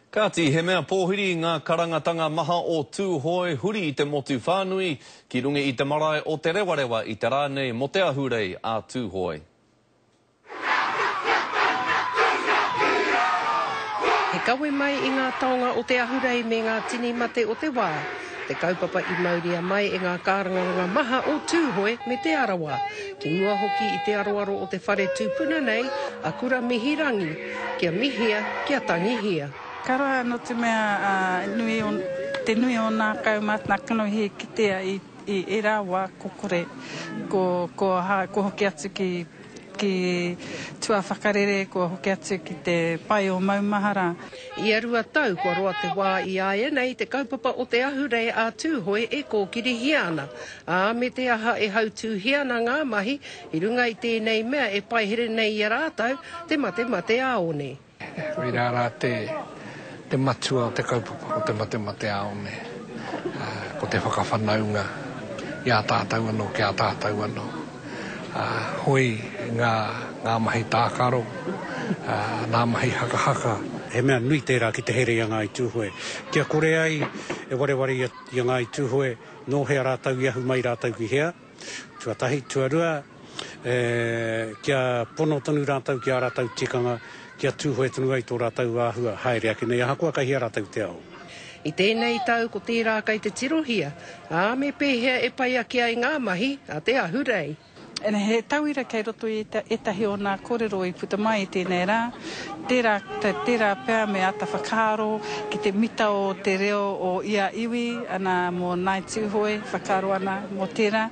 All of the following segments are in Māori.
Kāti he mea pōhiri ngā karangatanga maha o tūhoi huri i te motu whānui ki runga i te marae o te rewarewa i te rānei mo te ahurei a tūhoi. He kawe mai i ngā taonga o te ahurei me ngā tini mate o te wā. Te kaupapa i mauria mai e ngā karangaranga maha o tūhoi me te arawa. Ki mua hoki i te aroaro o te whare tūpuna nei, a kura mihirangi, kia mihia, kia tangihia. Karoa no te mea te nui o nā kaumata kanohi kitea i e rāua kokore ko hoki atu ki tua whakarere, ko hoki atu ki te pai o maumahara. I arua tau kua roa te wā i aia nei te kaupapa o te ahurei a tūhoi e kōkiri hiana. A me te aha e hautū hiana ngā mahi, i runga i tēnei mea e pai here nei i rātau, te mate aone. Wirara te matua o te kaupapa o te mate aone. Ko te whakawhanaunga i a tātau anō ki a tātau anō. Hoi ngā mahi tākaro, ngā mahi haka. He mea nui tērā ki te here i ngā i tūhoi. Kia kore ai e wareware i ngā i tūhoi, no hea rātau i ahu mai rātau ki hea. Tuatahi, tuarua, kia pono tonu rātau ki a rātau tikanga, kia tūhoi tonu ai tō rātau āhua haere ake nei, ahakua kai hea rātau te ao. I tēnei tau ko tērā kai te tirohia, a me pēhea e pai ake ai ngā mahi a te ahurei. Ene he tauira kei roto i etahi o nā kōrero i puta mai i tēnei rā. Tērā pēr me ata whakaro ki te mita o te reo o ia iwi, ana mō nai tūhoi, whakaro ana mō tērā.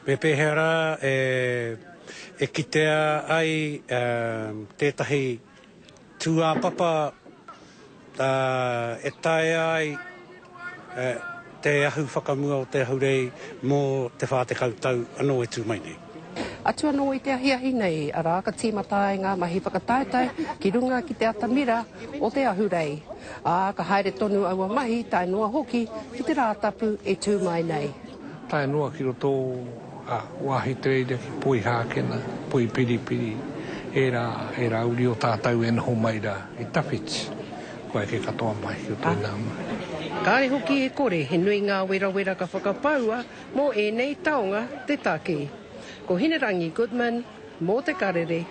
Me pēhea rā e kitea ai tētahi tūā papa e tae ai te ahu whakamua o te ahurei mō te whātekau tau anō e tū mai nei. Atua no i te ahiahi nei, a rā ka tīmata e ngā mahi whakataetai ki runga ki te atamira o te ahurei. A ka haere tonu aua mahi tae noa hoki ki te rātapu e tū mai nei. Tae noa ki roto wāhi te reira ki pui hākena, pui piripiri, e rā uri o tātau e noho mai rā i tawhiti. Koe ke katoa mai ki o tēnā mai. Kāre hoki e kore he nui ngā wera ka whakapaua mō e nei taonga te take. Ko Hinerangi Goodman, mō te karere.